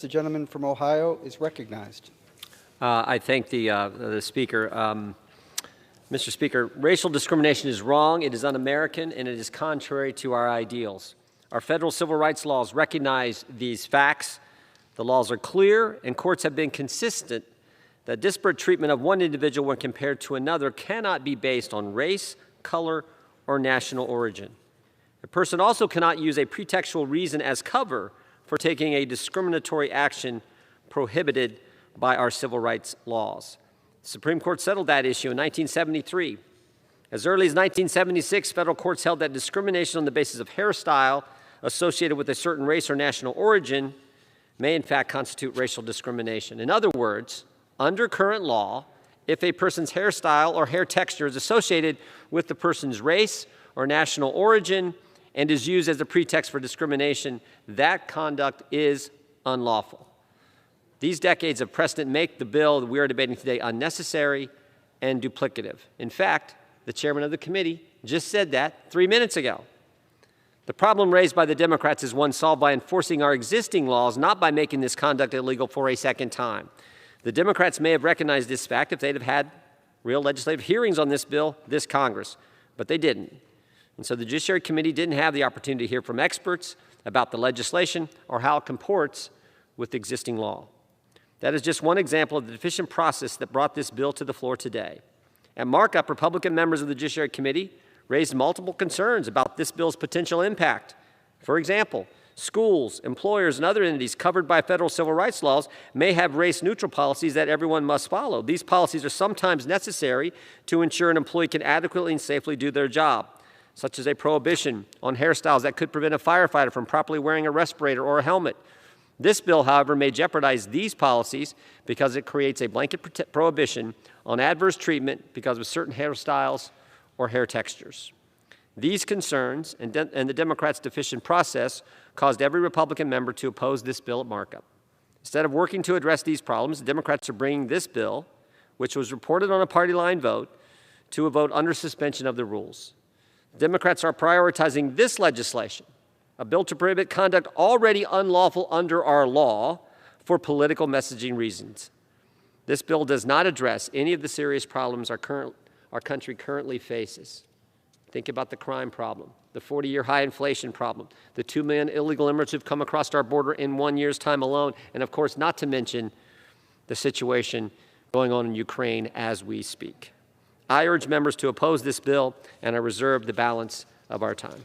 The gentleman from Ohio is recognized. I thank the Speaker. Mr. Speaker, racial discrimination is wrong, it is un-American, and it is contrary to our ideals. Our federal civil rights laws recognize these facts. The laws are clear, and courts have been consistent that disparate treatment of one individual when compared to another cannot be based on race, color, or national origin. A person also cannot use a pretextual reason as cover for taking a discriminatory action prohibited by our civil rights laws. The Supreme Court settled that issue in 1973. As early as 1976, federal courts held that discrimination on the basis of hairstyle associated with a certain race or national origin may in fact constitute racial discrimination. In other words, under current law, if a person's hairstyle or hair texture is associated with the person's race or national origin and is used as a pretext for discrimination, that conduct is unlawful. These decades of precedent make the bill that we are debating today unnecessary and duplicative. In fact, the chairman of the committee just said that 3 minutes ago. The problem raised by the Democrats is one solved by enforcing our existing laws, not by making this conduct illegal for a second time. The Democrats may have recognized this fact if they'd have had real legislative hearings on this bill this Congress, but they didn't. And so the Judiciary Committee didn't have the opportunity to hear from experts about the legislation or how it comports with existing law. That is just one example of the deficient process that brought this bill to the floor today. At markup, Republican members of the Judiciary Committee raised multiple concerns about this bill's potential impact. For example, schools, employers, and other entities covered by federal civil rights laws may have race-neutral policies that everyone must follow. These policies are sometimes necessary to ensure an employee can adequately and safely do their job, such as a prohibition on hairstyles that could prevent a firefighter from properly wearing a respirator or a helmet. This bill, however, may jeopardize these policies because it creates a blanket prohibition on adverse treatment because of certain hairstyles or hair textures. These concerns and the Democrats' deficient process caused every Republican member to oppose this bill at markup. Instead of working to address these problems, the Democrats are bringing this bill, which was reported on a party line vote, to a vote under suspension of the rules. Democrats are prioritizing this legislation, a bill to prohibit conduct already unlawful under our law, for political messaging reasons. This bill does not address any of the serious problems our country currently faces. Think about the crime problem, the 40-year high inflation problem, the 2 million illegal immigrants who've come across our border in 1 year's time alone, and of course not to mention the situation going on in Ukraine as we speak. I urge members to oppose this bill, and I reserve the balance of our time.